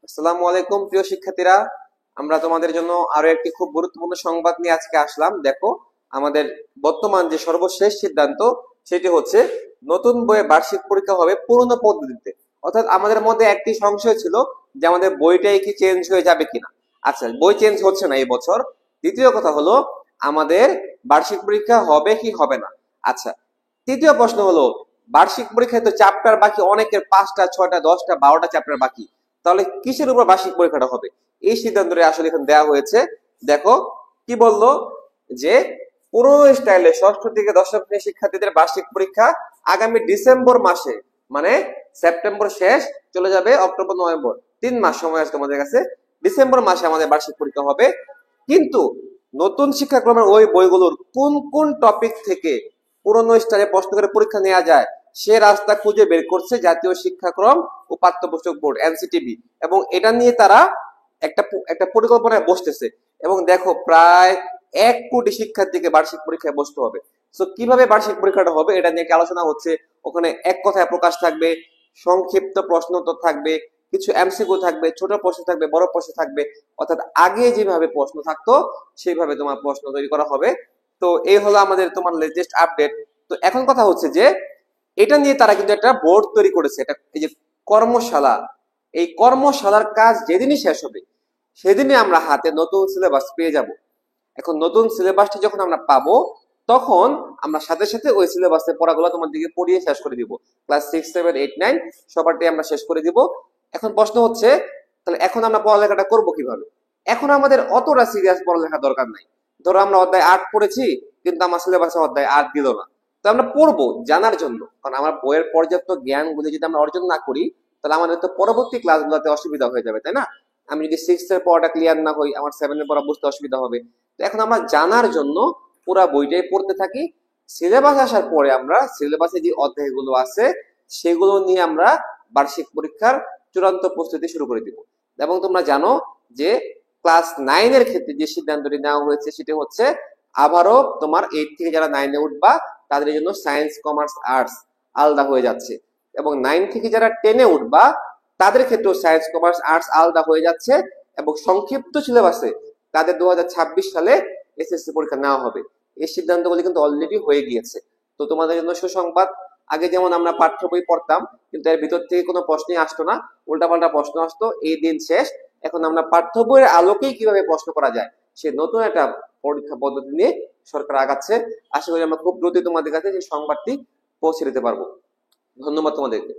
আসসালামু আলাইকুম প্রিয় শিক্ষার্থীরা, আমরা তোমাদের জন্য আরো একটি খুব গুরুত্বপূর্ণ সংবাদ নিয়ে আজকে আসলাম। দেখো, আমাদের বর্তমান যে সর্বশেষ সিদ্ধান্ত সেটি হচ্ছে নতুন বইয়ে বার্ষিক পরীক্ষা হবে পুরনো পদ্ধতিতে। অর্থাৎ আমাদের মধ্যে একটি সংশয় ছিল যে আমাদের বইটাই কি চেঞ্জ হয়ে যাবে কিনা। আচ্ছা, বই চেঞ্জ হচ্ছে না এই বছর। দ্বিতীয় কথা হলো আমাদের বার্ষিক পরীক্ষা হবে কি হবে না। আচ্ছা, তৃতীয় প্রশ্ন হলো বার্ষিক পরীক্ষায় তো চ্যাপ্টার বাকি অনেকের, 5টা 6টা 10টা 12টা চ্যাপ্টার বাকি, তাহলে কিসের উপর বার্ষিক পরীক্ষাটা হবে? এই সিদ্ধান্তটা আসলে এখন দেওয়া হয়েছে। দেখো কি বললো, যে পুরনো স্টাইলে ষষ্ঠ থেকে দশম শ্রেণীর শিক্ষার্থীদের বার্ষিক পরীক্ষা আগামী ডিসেম্বর মাসে, মানে সেপ্টেম্বর শেষ, চলে যাবে অক্টোবর নভেম্বর, 3 মাস সময় আছে তোমাদের কাছে। ডিসেম্বর মাসে আমাদের বার্ষিক পরীক্ষা হবে। কিন্তু নতুন শিক্ষাক্রমের ওই বইগুলোর কোন কোন টপিক থেকে পুরনো স্টাইলে প্রশ্ন করে পরীক্ষা নেওয়া যায় সে রাস্তা খুঁজে বের করছে জাতীয় শিক্ষাক্রম ও পাঠ্যপুস্তক বোর্ড এনসিটিবি, এবং এটা নিয়ে তারা একটা একটা পরিকল্পনায় বসতেছে। এবং দেখো, প্রায় 1 কোটি শিক্ষার্থীকে বার্ষিক পরীক্ষায় বসতে হবে। তো কিভাবে বার্ষিক পরীক্ষাটা হবে এটা নিয়ে আলোচনা হচ্ছে। ওখানে এক কথায় প্রকাশ থাকবে, সংক্ষিপ্ত প্রশ্ন তো থাকবে, কিছু এমসিকিউ থাকবে, ছোট প্রশ্ন থাকবে, বড় প্রশ্ন থাকবে। অর্থাৎ আগে যেভাবে প্রশ্ন থাকতো সেইভাবে তোমার প্রশ্ন তৈরি করা হবে। তো এই হলো আমাদের তোমার লেটেস্ট আপডেট। তো এখন কথা হচ্ছে যে এটা নিয়ে তারা কিন্তু একটা বোর্ড তৈরি করেছে, এটা এই যে কর্মশালা, এই কর্মশালার কাজ যেদিনই শেষ হবে সেদিনই আমরা হাতে নতুন সিলেবাস পেয়ে যাব। এখন নতুন সিলেবাসটি যখন আমরা পাবো তখন আমরা সাথে সাথে ওই সিলেবাসের পড়াগুলো তোমাদেরকে পড়িয়ে শেষ করে দিব। ক্লাস 6 7 8 9 সবারটাই আমরা শেষ করে দিব। এখন প্রশ্ন হচ্ছে, তাহলে এখন আমরা পড়ালেখাটা করব কিভাবে? এখন আমাদের অতটা সিরিয়াস পড়ালেখা দরকার নাই। ধরো আমরা অধ্যায় 8 পড়েছি, কিন্তু আমার সিলেবাসে অধ্যায় 8 দিল না। তো আমরা পড়বো জানার জন্য, কারণ আমার বইয়ের পর্যাপ্ত জ্ঞানগুলি যদি আমরা অর্জন না করি তাহলে আমাদের তো পরবর্তী ক্লাসগুলোতে অসুবিধা হয়ে যাবে, তাই না? আমি যদি 6 এর পড়াটা ক্লিয়ার না হই, আমার 7 এর পড়া বুঝতে অসুবিধা হবে। তো এখন আমরা জানার জন্য পুরা বইটাই পড়তে থাকি। সিলেবাস আসার পরে আমরা সিলেবাসে যে অধ্যায়গুলো আছে সেগুলো নিয়ে আমরা বার্ষিক পরীক্ষার চূড়ান্ত প্রস্তুতি শুরু করে দিব। এবং তোমরা জানো যে ক্লাস 9 এর ক্ষেত্রে যে সিদ্ধান্তটি নেওয়া হয়েছে সেটি হচ্ছে আবারও তোমার 8 থেকে যারা 9 এ উঠবা তাদের জন্য সায়েন্স কমার্স আর্টস আলাদা হয়ে যাচ্ছে, এবং 9 থেকে যারা 10 এ উঠবা তাদের ক্ষেত্রেও সায়েন্স কমার্স আর্টস আলাদা হয়ে যাচ্ছে। এবং সংক্ষিপ্ত সিলেবাসে তাদের 2026 সালে এসএসসি পরীক্ষা নেওয়া হবে। এই সিদ্ধান্তগুলি কিন্তু অলরেডি হয়ে গিয়েছে। তো তোমাদের জন্য সুসংবাদ, আগে যেমন আমরা পাঠ্য বই পড়তাম কিন্তু এর ভিতর থেকে কোনো প্রশ্নই আসতো না, উল্টাপাল্টা প্রশ্ন আসতো, এই দিন শেষ। এখন আমরা পাঠ্য বইয়ের আলোকেই কিভাবে প্রশ্ন করা যায় সে নতুন একটা পরীক্ষা পদ্ধতি নিয়ে সরকার আগাচ্ছে। আশা করি আমরা খুব দ্রুতই তোমাদের কাছে সেই সংবাদটি পৌঁছে দিতে পারবো। ধন্যবাদ তোমাদেরকে।